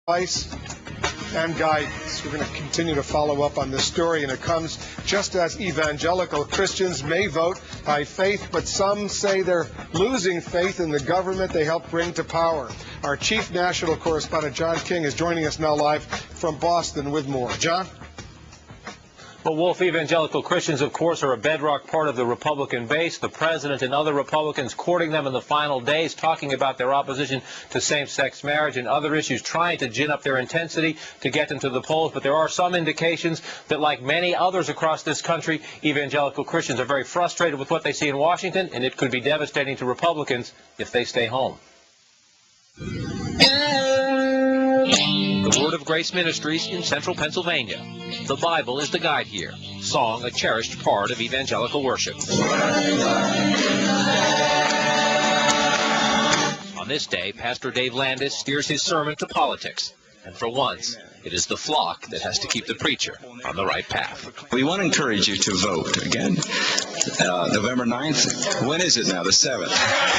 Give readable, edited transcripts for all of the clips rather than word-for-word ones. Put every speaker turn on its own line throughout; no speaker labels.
advice and guidance. We're going to continue to follow up on this story, and it comes just as evangelical Christians may vote by faith, but some say they're losing faith in the government they help bring to power. Our chief national correspondent, John King, is joining us now live from Boston with more. John?
Well, Wolf, evangelical Christians, of course, are a bedrock part of the Republican base. The president and other Republicans courting them in the final days, talking about their opposition to same-sex marriage and other issues, trying to gin up their intensity to get them to the polls. But there are some indications that, like many others across this country, evangelical Christians are very frustrated with what they see in Washington, and it could be devastating to Republicans if they stay home. The Word of Grace Ministries in central Pennsylvania. The Bible is the guide here. Song, a cherished part of evangelical worship. On this day, Pastor Dave Landis steers his sermon to politics. And for once, it is the flock that has to keep the preacher on the right path.
We want to encourage you to vote again. November 9th. When is it now? The 7th.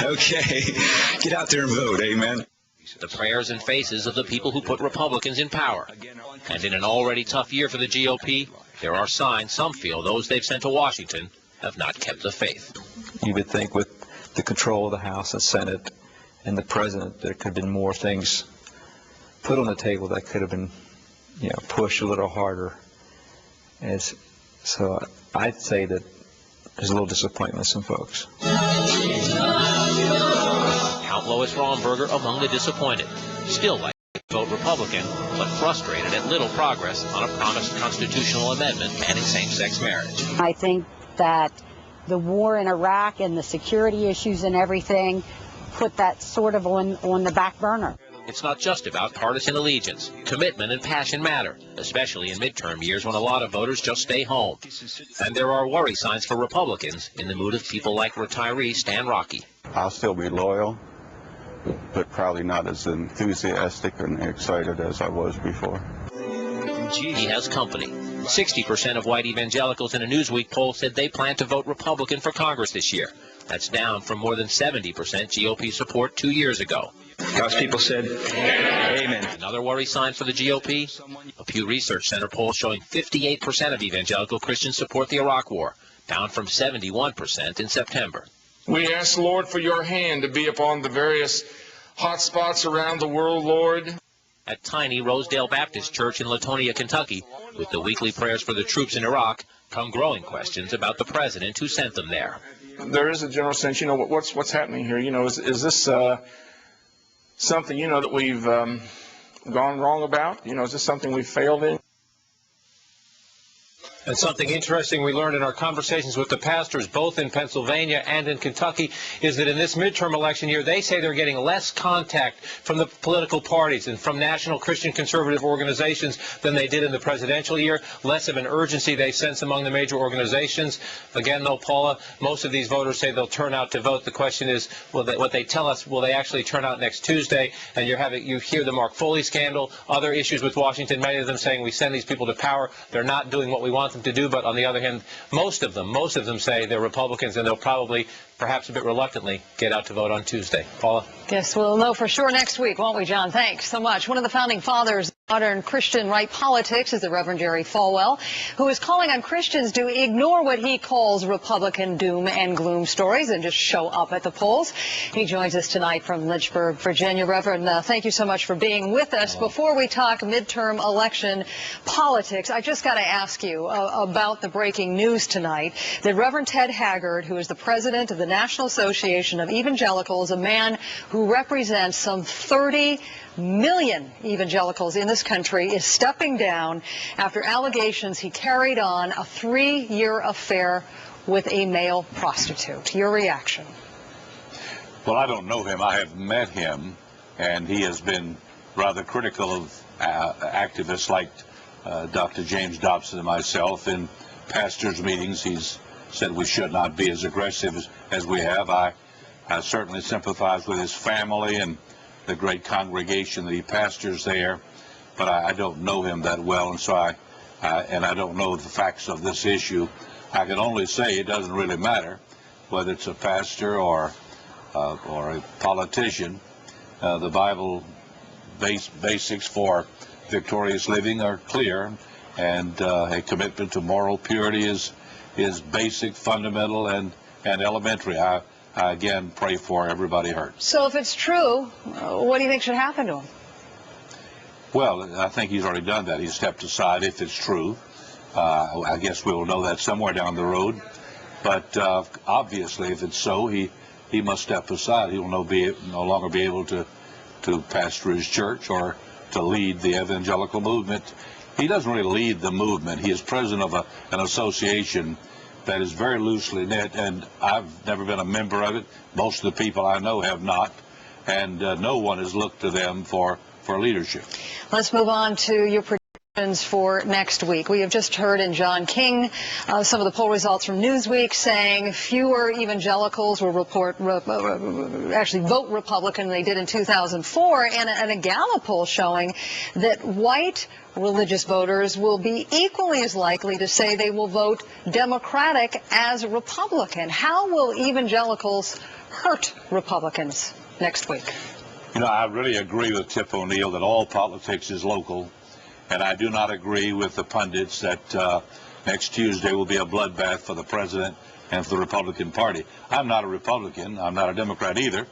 Okay. Get out there and vote. Amen.
The prayers and faces of the people who put Republicans in power. And in an already tough year for the GOP, there are signs some feel those they've sent to Washington have not kept the faith.
You would think with the control of the House and Senate and the President, there could have been more things put on the table that could have been, pushed a little harder. So I'd say that there's a little disappointment with some folks.
Count Lois Romberger among the disappointed. Still like to vote Republican, but frustrated at little progress on a promised constitutional amendment banning same-sex marriage.
I think that the war in Iraq and the security issues and everything put that sort of on the back burner.
It's not just about partisan allegiance. Commitment and passion matter, especially in midterm years when a lot of voters just stay home. And there are worry signs for Republicans in the mood of people like retiree Stan Rocky.
I'll still be loyal, but probably not as enthusiastic and excited as I was before.
He has company. 60% of white evangelicals in a Newsweek poll said they plan to vote Republican for Congress this year. That's down from more than 70% GOP support 2 years ago.
God's people said, amen.
Another worry sign for the GOP? A Pew Research Center poll showing 58% of evangelical Christians support the Iraq War, down from 71% in September.
We ask, Lord, for your hand to be upon the various hot spots around the world, Lord.
At tiny Rosedale Baptist Church in Latonia, Kentucky, with the weekly prayers for the troops in Iraq, come growing questions about the president who sent them there.
There is a general sense, what's happening here? Is this something, that we've gone wrong about? Is this something we've failed in?
And something interesting we learned in our conversations with the pastors, both in Pennsylvania and in Kentucky, is that in this midterm election year, they say they're getting less contact from the political parties and from national Christian conservative organizations than they did in the presidential year. Less of an urgency they sense among the major organizations. Again, though, Paula, most of these voters say they'll turn out to vote. The question is, what they tell us, will they actually turn out next Tuesday? And you hear the Mark Foley scandal, other issues with Washington, many of them saying we send these people to power. They're not doing what we want them to do, but on the other hand, most of them say they're Republicans, and they'll probably, perhaps a bit reluctantly, get out to vote on Tuesday. Paula?
Guess we'll know for sure next week, won't we, John? Thanks so much. One of the founding fathers of modern Christian right politics is the Reverend Jerry Falwell, who is calling on Christians to ignore what he calls Republican doom and gloom stories and just show up at the polls. He joins us tonight from Lynchburg, Virginia. Reverend, thank you so much for being with us. Before we talk midterm election politics, I just got to ask you about the breaking news tonight that Reverend Ted Haggard, who is the president of the National Association of Evangelicals, a man who represents some 30 million evangelicals in this country, is stepping down after allegations he carried on a 3-year affair with a male prostitute. Your reaction?
Well, I don't know him. I have met him, and he has been rather critical of activists like Dr. James Dobson and myself. In pastors' meetings, he's said we should not be as aggressive as we have. I certainly sympathize with his family and the great congregation that he pastors there, but I don't know him that well, and so I don't know the facts of this issue. I can only say it doesn't really matter whether it's a pastor or a politician. The Bible basics for victorious living are clear, and a commitment to moral purity is basic, fundamental, and elementary. I again pray for everybody hurt.
So if it's true, what do you think should happen to him?
Well, I think he's already done that. He's stepped aside if it's true. I guess we'll know that somewhere down the road. But obviously, if it's so, he must step aside. He will no longer be able to pastor his church or to lead the evangelical movement. He doesn't really lead the movement. He is president of an association that is very loosely knit, and I've never been a member of it. Most of the people I know have not, and no one has looked to them for leadership.
Let's move on to your predictions for next week. We have just heard in John King some of the poll results from Newsweek saying fewer evangelicals will actually vote Republican than they did in 2004, and a Gallup poll showing that white religious voters will be equally as likely to say they will vote Democratic as Republican. How will evangelicals hurt Republicans next week?
You know, I really agree with Tip O'Neill that all politics is local, and I do not agree with the pundits that next Tuesday will be a bloodbath for the president and for the Republican Party. I'm not a Republican. I'm not a Democrat either.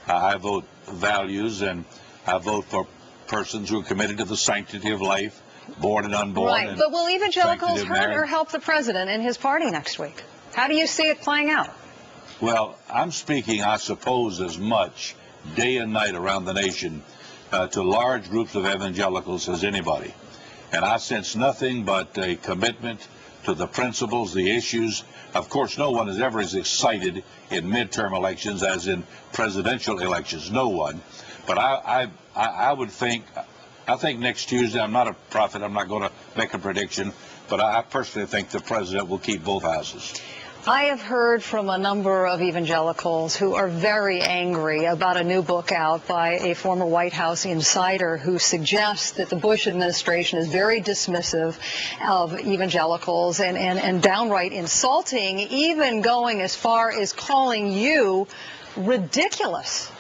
I vote values, and I vote for persons who are committed to the sanctity of life, born and unborn.
Right, but will evangelicals hurt or help the president and his party next week? How do you see it playing out?
Well, I'm speaking, I suppose, as much day and night around the nation to large groups of evangelicals as anybody. And I sense nothing but a commitment to the principles, the issues. Of course, no one is ever as excited in midterm elections as in presidential elections. No one. But I would think, I think next Tuesday, I'm not a prophet, I'm not going to make a prediction, but I personally think the president will keep both houses.
I have heard from a number of evangelicals who are very angry about a new book out by a former White House insider who suggests that the Bush administration is very dismissive of evangelicals and downright insulting, even going as far as calling you ridiculous.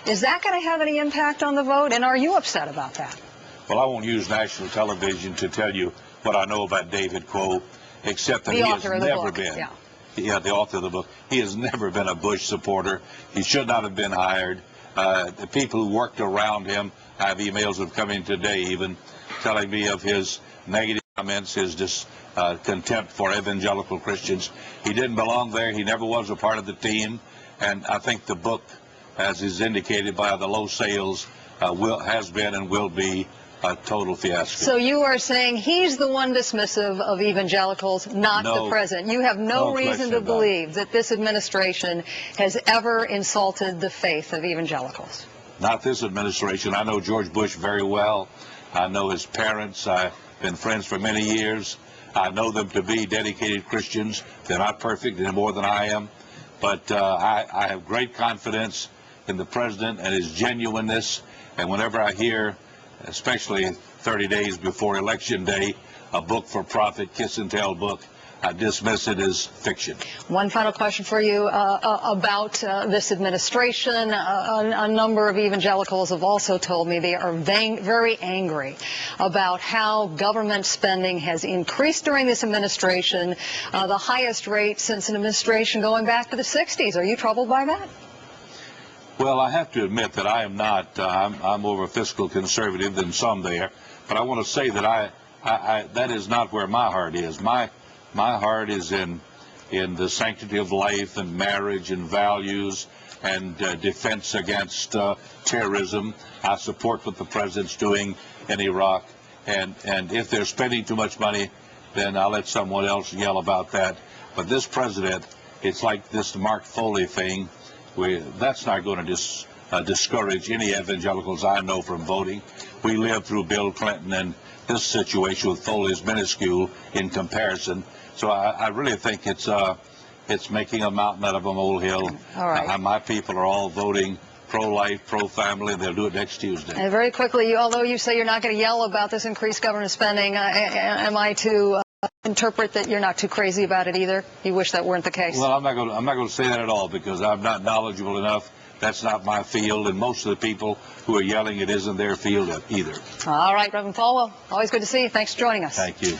Is that going to have any impact on the vote, and are you upset about that?
Well, I won't use national television to tell you what I know about David Quo, except that he has never been. Yeah, the author of the book. He has never been a Bush supporter. He should not have been hired. The people who worked around him, I have emails of coming today even telling me of his negative comments, his contempt for evangelical Christians. He didn't belong there. He never was a part of the team. And I think the book, as is indicated by the low sales, has been and will be a total fiasco.
So you are saying he's the one dismissive of evangelicals, not the president. You have no reason to believe that this administration has ever insulted the faith of evangelicals.
Not this administration. I know George Bush very well. I know his parents. I've been friends for many years. I know them to be dedicated Christians. They're not perfect any more than I am. But I have great confidence in the president and his genuineness. And whenever I hear, especially 30 days before Election Day, a book for profit, kiss and tell book, I dismiss it as fiction.
One final question for you about this administration. A number of evangelicals have also told me they are very angry about how government spending has increased during this administration, the highest rate since an administration going back to the 60s. Are you troubled by that?
Well, I have to admit that I am not. I'm more of a fiscal conservative than some there. But I want to say that that is not where my heart is. My heart is in the sanctity of life and marriage and values and defense against terrorism. I support what the president's doing in Iraq. And if they're spending too much money, then I'll let someone else yell about that. But this president, it's like this Mark Foley thing. That's not going to discourage any evangelicals I know from voting. We lived through Bill Clinton, and this situation with Foley is minuscule in comparison. So I really think it's making a mountain out of a molehill.
All right.
My people are all voting pro-life, pro-family, and they'll do it next Tuesday.
And very quickly, although you say you're not going to yell about this increased government spending, am I to interpret that you're not too crazy about it either? You wish that weren't the case?
Well, I'm not going to say that at all because I'm not knowledgeable enough That's not my field, and most of the people who are yelling it isn't their field either.
All right, Reverend Falwell, always good to see you. Thanks for joining us.
Thank you.